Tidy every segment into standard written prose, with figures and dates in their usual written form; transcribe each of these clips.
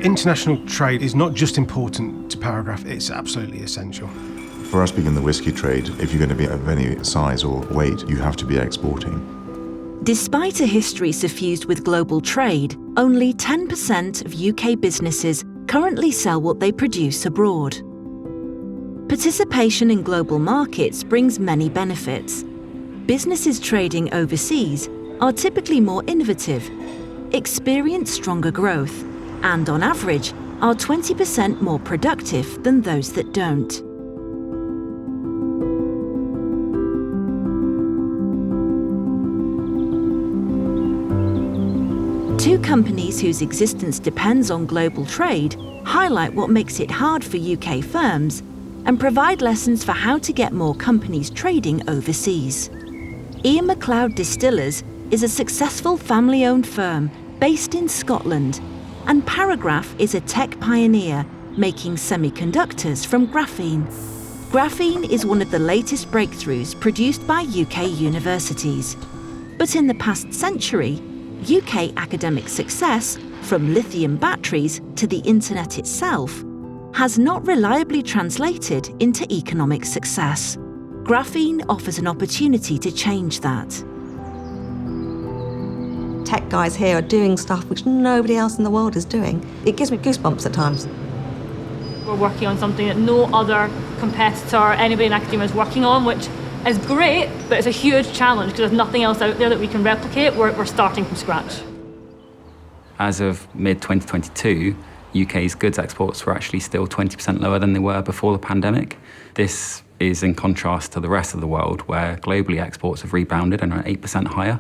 International trade is not just important to Paragraph, it's absolutely essential. For us being in the whisky trade, if you're going to be of any size or weight, you have to be exporting. Despite a history suffused with global trade, only 10% of UK businesses currently sell what they produce abroad. Participation in global markets brings many benefits. Businesses trading overseas are typically more innovative, experience stronger growth, and on average are 20% more productive than those that don't. Two companies whose existence depends on global trade highlight what makes it hard for UK firms and provide lessons for how to get more companies trading overseas. Ian MacLeod Distillers is a successful family-owned firm based in Scotland, and Paragraph is a tech pioneer making semiconductors from graphene. Graphene is one of the latest breakthroughs produced by UK universities. But in the past century, UK academic success, from lithium batteries to the internet itself, has not reliably translated into economic success. Graphene offers an opportunity to change that. Tech guys here are doing stuff which nobody else in the world is doing. It gives me goosebumps at times. We're working on something that no other competitor or anybody in academia is working on, which is great, but it's a huge challenge because there's nothing else out there that we can replicate. We're starting from scratch. As of mid-2022, UK's goods exports were actually still 20% lower than they were before the pandemic. This is in contrast to the rest of the world, where globally exports have rebounded and are 8% higher.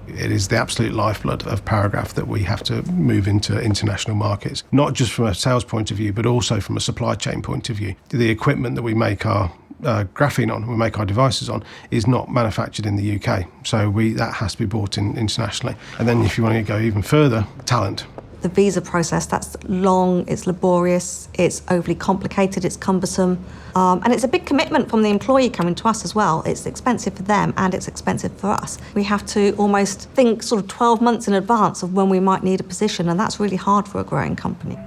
It is the absolute lifeblood of Paragraph that we have to move into international markets, not just from a sales point of view, but also from a supply chain point of view. The equipment that we make our graphene on, we make our devices on, is not manufactured in the UK. So that has to be bought in internationally. And then if you want to go even further, talent. The visa process, that's long, it's laborious, it's overly complicated, it's cumbersome, and it's a big commitment from the employee coming to us as well. It's expensive for them and it's expensive for us. We have to almost think sort of 12 months in advance of when we might need a position, and that's really hard for a growing company.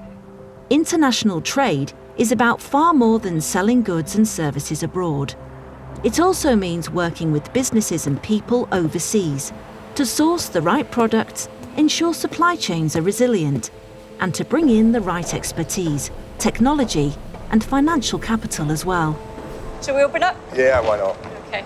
International trade is about far more than selling goods and services abroad. It also means working with businesses and people overseas to source the right products, ensure supply chains are resilient, and to bring in the right expertise, technology, and financial capital as well. Shall we open up? Yeah, why not? Okay.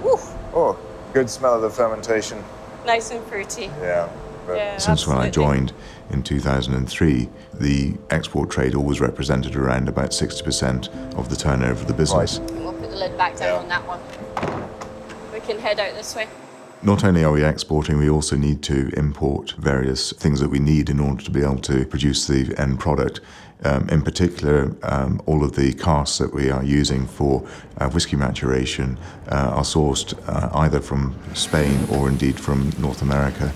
Woo. Oh, good smell of the fermentation. Nice and fruity. Yeah. Yeah, Since when I absolutely. joined in 2003, the export trade always represented around about 60% of the turnover of the business. Right. We'll put the lid back down on that one. We can head out this way. Not only are we exporting, we also need to import various things that we need in order to be able to produce the end product. In particular, all of the casks that we are using for whisky maturation are sourced either from Spain or indeed from North America.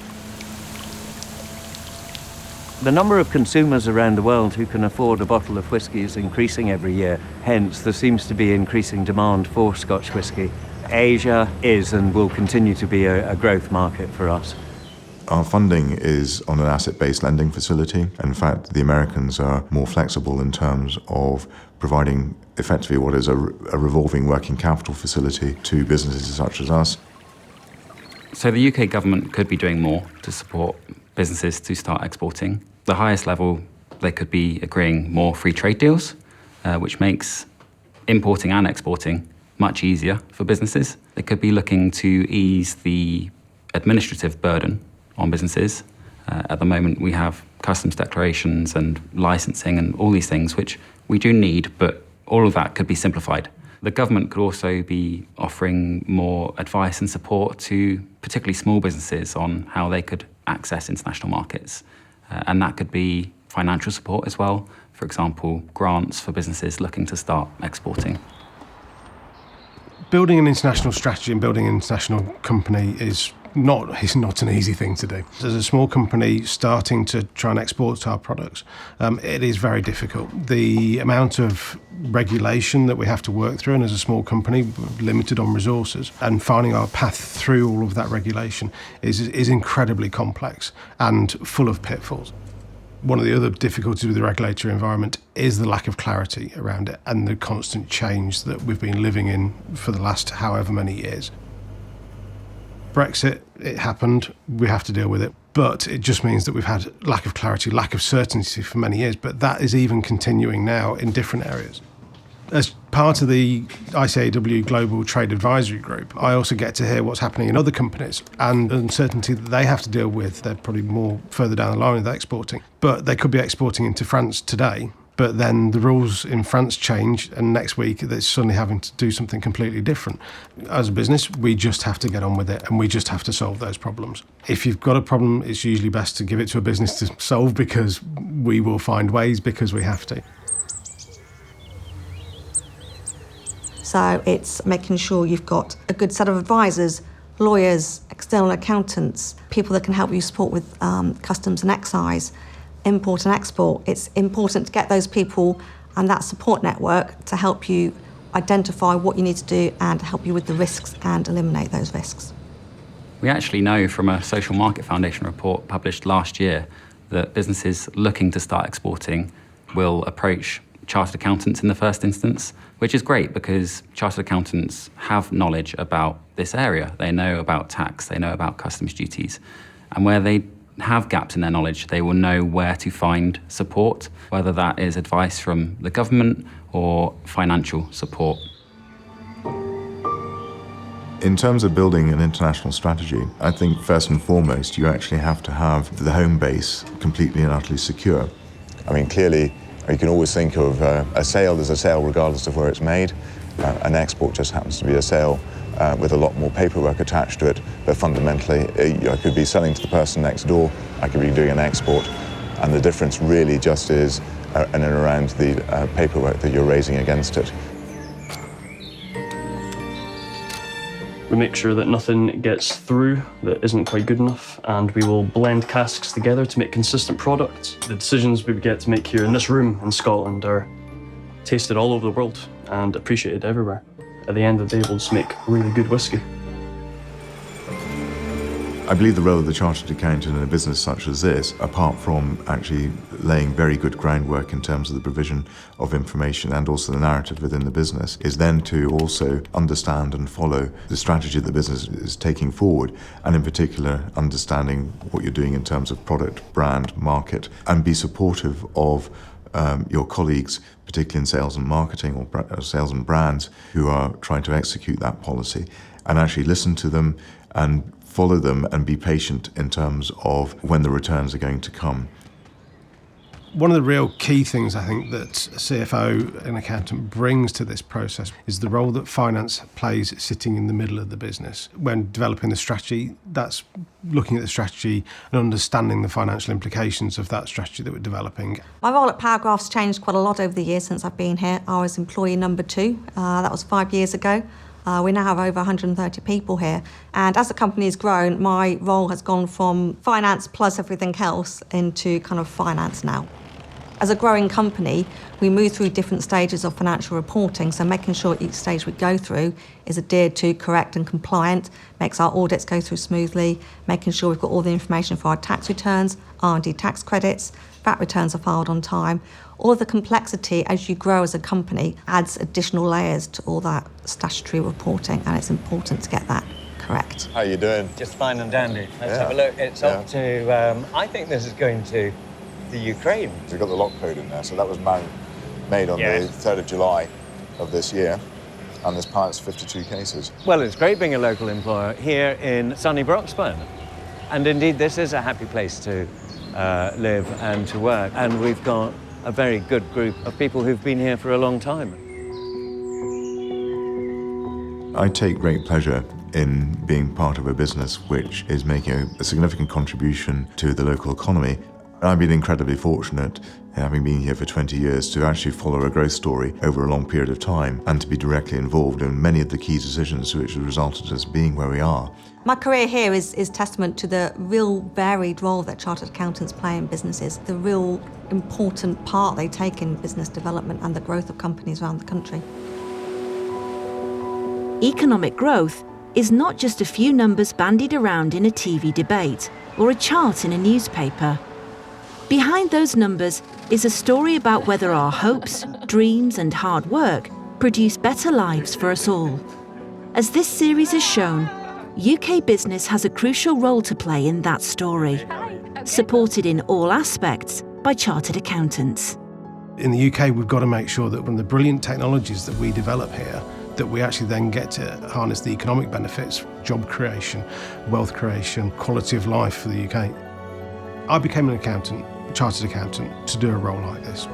The number of consumers around the world who can afford a bottle of whisky is increasing every year. Hence, there seems to be increasing demand for Scotch whisky. Asia is and will continue to be a growth market for us. Our funding is on an asset-based lending facility. In fact, the Americans are more flexible in terms of providing effectively what is a revolving working capital facility to businesses such as us. So the UK government could be doing more to support businesses to start exporting. The highest level, they could be agreeing more free trade deals, which makes importing and exporting much easier for businesses. They could be looking to ease the administrative burden on businesses. At the moment, we have customs declarations and licensing and all these things, which we do need, but all of that could be simplified. The government could also be offering more advice and support to particularly small businesses on how they could access international markets. And that could be financial support as well. For example, grants for businesses looking to start exporting. Building an international strategy and building an international company is not an easy thing to do. As a small company starting to try and export our products, it is very difficult. The amount of regulation that we have to work through, and as a small company, we're limited on resources, and finding our path through all of that regulation is incredibly complex and full of pitfalls. One of the other difficulties with the regulatory environment is the lack of clarity around it and the constant change that we've been living in for the last however many years. Brexit, it happened, we have to deal with it, but it just means that we've had lack of clarity, lack of certainty for many years, but that is even continuing now in different areas. As part of the ICAEW Global Trade Advisory Group, I also get to hear what's happening in other companies and uncertainty that they have to deal with. They're probably more further down the line with exporting, but they could be exporting into France today, but then the rules in France change and next week they're suddenly having to do something completely different. As a business, we just have to get on with it and we just have to solve those problems. If you've got a problem, it's usually best to give it to a business to solve because we will find ways because we have to. So it's making sure you've got a good set of advisors, lawyers, external accountants, people that can help you support with customs and excise, import and export. It's important to get those people and that support network to help you identify what you need to do and help you with the risks and eliminate those risks. We actually know from a Social Market Foundation report published last year that businesses looking to start exporting will approach chartered accountants in the first instance, which is great because chartered accountants have knowledge about this area. They know about tax, they know about customs duties. And where they have gaps in their knowledge, they will know where to find support, whether that is advice from the government or financial support. In terms of building an international strategy, I think first and foremost, you actually have to have the home base completely and utterly secure. I mean, clearly, you can always think of a sale as a sale regardless of where it's made. An export just happens to be a sale with a lot more paperwork attached to it, but fundamentally I could be selling to the person next door, I could be doing an export, and the difference really just is in and around the paperwork that you're raising against it. We make sure that nothing gets through that isn't quite good enough, and we will blend casks together to make consistent products. The decisions we get to make here in this room in Scotland are tasted all over the world and appreciated everywhere. At the end of the day, we'll just make really good whiskey. I believe the role of the chartered accountant in a business such as this, apart from actually laying very good groundwork in terms of the provision of information and also the narrative within the business, is then to also understand and follow the strategy that the business is taking forward, and in particular understanding what you're doing in terms of product, brand, market, and be supportive of your colleagues, particularly in sales and marketing or sales and brands, who are trying to execute that policy, and actually listen to them and follow them and be patient in terms of when the returns are going to come. One of the real key things I think that a CFO, an accountant, brings to this process is the role that finance plays sitting in the middle of the business. When developing the strategy, that's looking at the strategy and understanding the financial implications of that strategy that we're developing. My role at Paragraph's changed quite a lot over the years since I've been here. I was employee number 2, that was 5 years ago. We now have over 130 people here. And as the company has grown, my role has gone from finance plus everything else into kind of finance now. As a growing company, we move through different stages of financial reporting, so making sure each stage we go through is adhered to, correct and compliant, makes our audits go through smoothly, making sure we've got all the information for our tax returns, R&D tax credits, VAT returns are filed on time. All of the complexity as you grow as a company adds additional layers to all that statutory reporting, and it's important to get that correct. How are you doing? Just fine and dandy. Let's have a look. It's up to, I think this is going to the Ukraine. We've got the lock code in there, so that was made on the 3rd of July of this year, and there's parts 52 cases. Well, it's great being a local employer here in sunny Broxburn. And indeed, this is a happy place to live and to work. And we've got a very good group of people who've been here for a long time. I take great pleasure in being part of a business which is making a significant contribution to the local economy. I've been incredibly fortunate, having been here for 20 years, to actually follow a growth story over a long period of time and to be directly involved in many of the key decisions which have resulted in us being where we are. My career here is testament to the real varied role that chartered accountants play in businesses, the real important part they take in business development and the growth of companies around the country. Economic growth is not just a few numbers bandied around in a TV debate or a chart in a newspaper. Behind those numbers is a story about whether our hopes, dreams and hard work produce better lives for us all. As this series has shown, UK business has a crucial role to play in that story, supported in all aspects by chartered accountants. In the UK, we've got to make sure that from the brilliant technologies that we develop here, that we actually then get to harness the economic benefits, job creation, wealth creation, quality of life for the UK. I became an accountant, chartered accountant, to do a role like this.